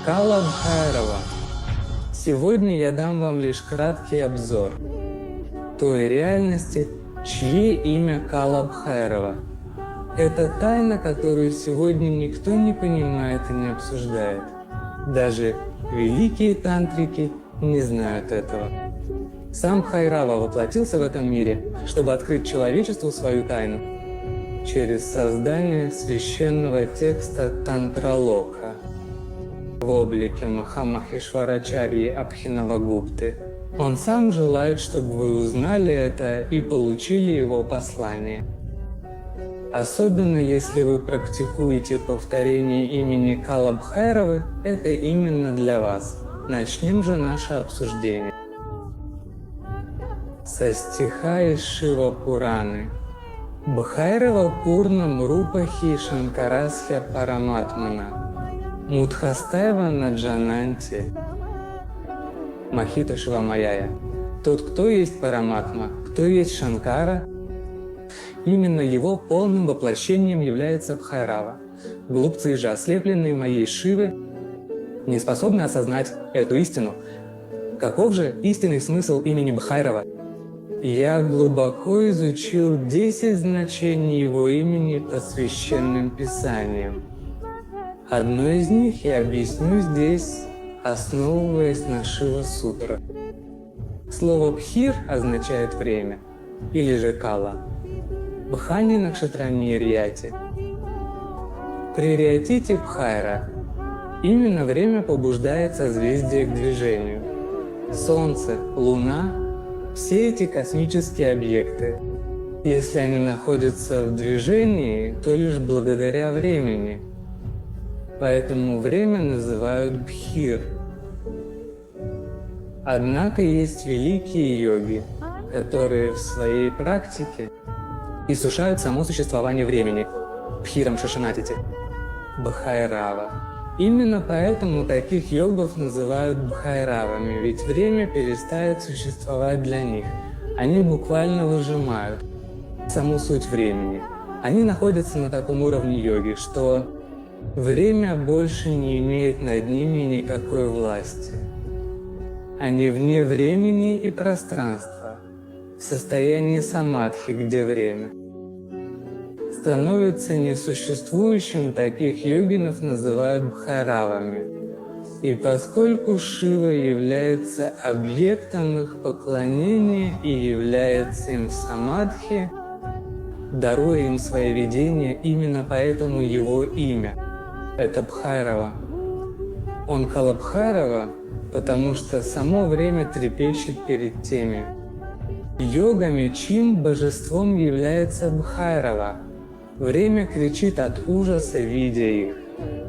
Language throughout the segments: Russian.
Кала Бхайрова. Сегодня я дам вам лишь краткий обзор той реальности, чье имя Кала Бхайрова. Это тайна, которую сегодня никто не понимает и не обсуждает. Даже великие тантрики не знают этого. Сам Бхайрава воплотился в этом мире, чтобы открыть человечеству свою тайну через создание священного текста Тантралока в облике Махамахешварачарьи Абхинавагупты. Он сам желает, чтобы вы узнали это и получили его послание. Особенно если вы практикуете повторение имени Кала Бхайровы, это именно для вас. Начнем же наше обсуждение. Со стиха из Шива Пураны. Бхайрава Пурнам Рупахи Шанкарасхя Параматмана Мудхастаева Наджананти Махита Шивамаяя. Тот, кто есть Параматма, кто есть Шанкара, именно его полным воплощением является Бхайрава. Глупцы же, ослепленные моей Шивы, не способны осознать эту истину. Каков же истинный смысл имени Бхайрова? Я глубоко изучил 10 значений его имени по священным писаниям. Одно из них я объясню здесь, основываясь на Шива-сутра. Слово «бхир» означает «время», или же «кала». Бхани Накшатрани Рьяти. При Рьятите Бхайра именно время побуждает созвездие к движению. Солнце, Луна – все эти космические объекты. Если они находятся в движении, то лишь благодаря времени. Поэтому время называют бхир. Однако есть великие йоги, которые в своей практике иссушают само существование времени, бхирам шашанатити, Бхайрава. Именно поэтому таких йогов называют бхайравами, ведь время перестает существовать для них. Они буквально выжимают саму суть времени. Они находятся на таком уровне йоги, что время больше не имеет над ними никакой власти. Они вне времени и пространства, в состоянии самадхи, где время становится несуществующим, таких йогинов называют бхайравами. И поскольку Шива является объектом их поклонения и является им в самадхи, даруя им свои видения, именно поэтому его имя – это Бхайрава. Он Кала Бхайрава, потому что само время трепещет перед теми йогами, чьим божеством является Бхайрава. Время кричит от ужаса, видя их.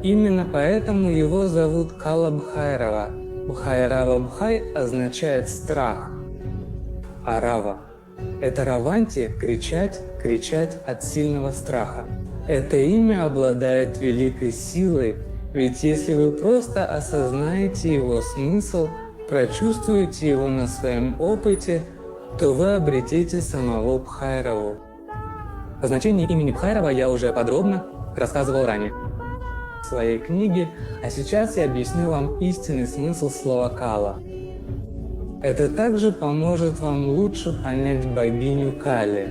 Именно поэтому его зовут Кала Бхайрава. Бхайрава Бхай означает страх, а Рава – это Раванти – кричать, кричать от сильного страха. Это имя обладает великой силой, ведь если вы просто осознаете его смысл, прочувствуете его на своем опыте, то вы обретете самого Бхайраву. О значении имени Бхайрава я уже подробно рассказывал ранее в своей книге, а сейчас я объясню вам истинный смысл слова «кала». Это также поможет вам лучше понять богиню Кали.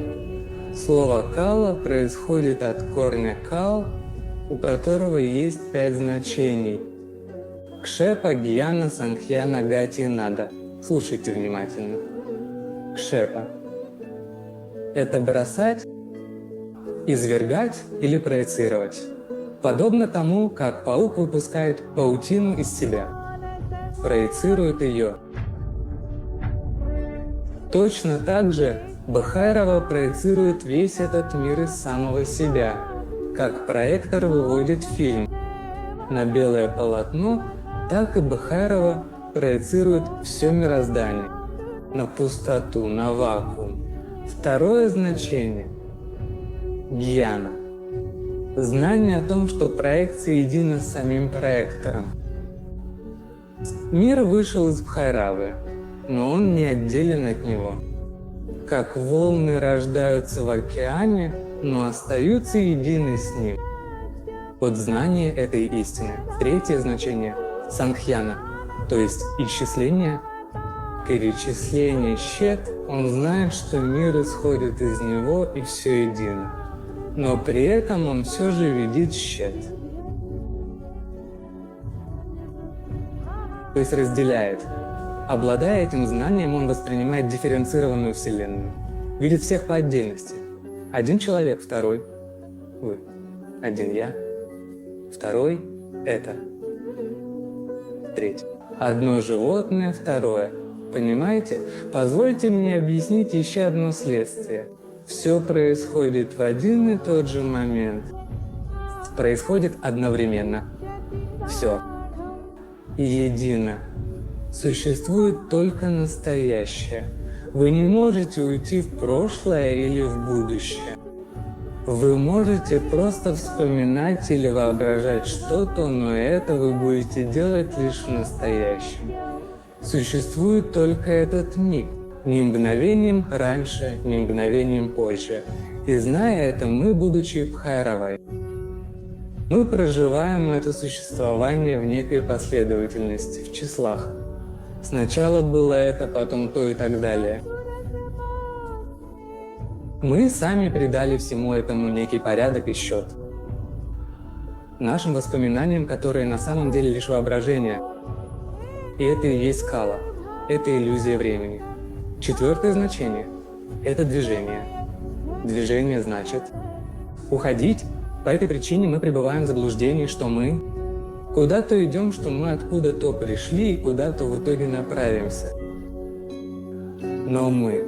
Слово «кала» происходит от корня «кал», у которого есть 5 значений. Кшепа, Гьяна, Санхьяна, Гати, Нада. Слушайте внимательно. Кшепа – это бросать, извергать или проецировать. Подобно тому, как паук выпускает паутину из себя, проецирует ее. Точно так же Бхайрава проецирует весь этот мир из самого себя, как проектор выводит фильм на белое полотно, так и Бхайрава проецирует все мироздание на пустоту, на вакуум. Второе значение – гьяна. Знание о том, что проекция едина с самим проектором. Мир вышел из Бхайравы, но он не отделен от него. Как волны рождаются в океане, но остаются едины с ним. Вот знание этой истины. Третье значение – Санхьяна, то есть исчисление, перечисление щет, он знает, что мир исходит из него и все едино, но при этом он все же видит щет. То есть разделяет. Обладая этим знанием, он воспринимает дифференцированную вселенную, видит всех по отдельности. Один человек, второй вы, один я, второй это, третий. Одно животное, второе. Понимаете? Позвольте мне объяснить еще одно следствие. Все происходит в один и тот же момент. Происходит одновременно. Все. И едино. Существует только настоящее. Вы не можете уйти в прошлое или в будущее. Вы можете просто вспоминать или воображать что-то, но это вы будете делать лишь в настоящем. Существует только этот миг, ни мгновением раньше, ни мгновением позже. И зная это, мы, будучи Бхайравой, мы проживаем это существование в некой последовательности, в числах. Сначала было это, потом то и так далее. Мы сами придали всему этому некий порядок и счет. Нашим воспоминаниям, которые на самом деле лишь воображение. И это и есть скала. Это иллюзия времени. Четвертое значение – это движение. Движение значит уходить. По этой причине мы пребываем в заблуждении, что мы куда-то идем, что мы откуда-то пришли и куда-то в итоге направимся. Но мы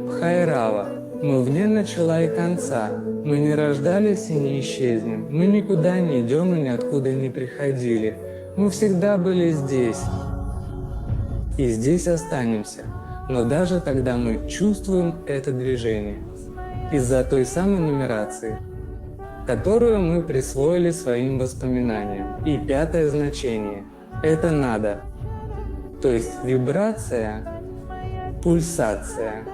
Бхайрава. Мы вне начала и конца. Мы не рождались и не исчезнем. Мы никуда не идем и ниоткуда не приходили. Мы всегда были здесь. И здесь останемся. Но даже тогда мы чувствуем это движение. Из-за той самой нумерации, которую мы присвоили своим воспоминаниям. И пятое значение – это надо. То есть вибрация, пульсация.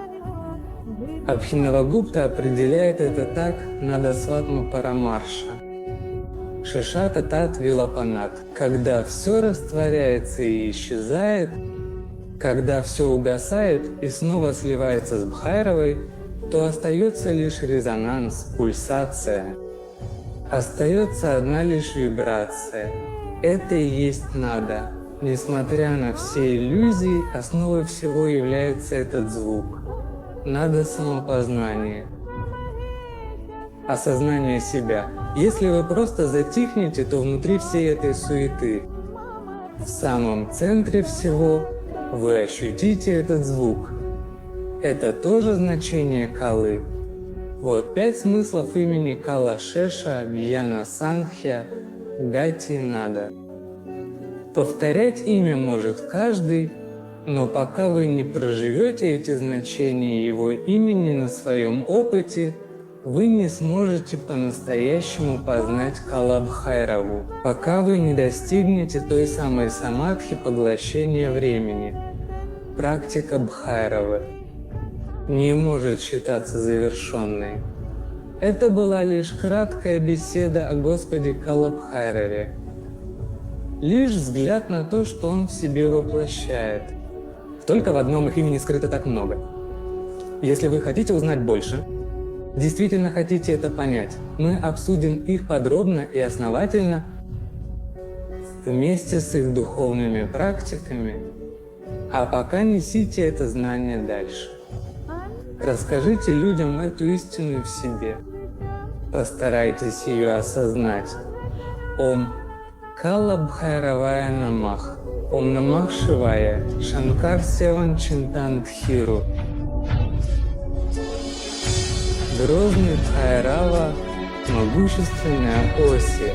Абхинавагупта определяет это так: нада сватма парамарша. Шишата тат вилапанат. Когда все растворяется и исчезает, когда все угасает и снова сливается с Бхайравой, то остается лишь резонанс, пульсация. Остается одна лишь вибрация. Это и есть нада. Несмотря на все иллюзии, основой всего является этот звук. Нада самопознания. Осознание себя. Если вы просто затихнете, то внутри всей этой суеты, в самом центре всего, вы ощутите этот звук. Это тоже значение Калы. Вот 5 смыслов имени Кала Шеша, Вьяна Санхья, Гати Нада. Повторять имя может каждый, но пока вы не проживете эти значения его имени на своем опыте, вы не сможете по-настоящему познать Кала Бхайраву, пока вы не достигнете той самой самадхи поглощения времени. Практика Бхайравы не может считаться завершенной. Это была лишь краткая беседа о Господе Кала Бхайраве. Лишь взгляд на то, что он в себе воплощает. Только в одном их имени скрыто так много. Если вы хотите узнать больше, действительно хотите это понять, мы обсудим их подробно и основательно вместе с их духовными практиками, а пока несите это знание дальше. Расскажите людям эту истину в себе. Постарайтесь ее осознать. Ом Кала Бхайравая Намах. Ом Намах Шивая. Шанкар Севан Чинтан Дхиру. Грозный Бхайрава, могущественная Оси.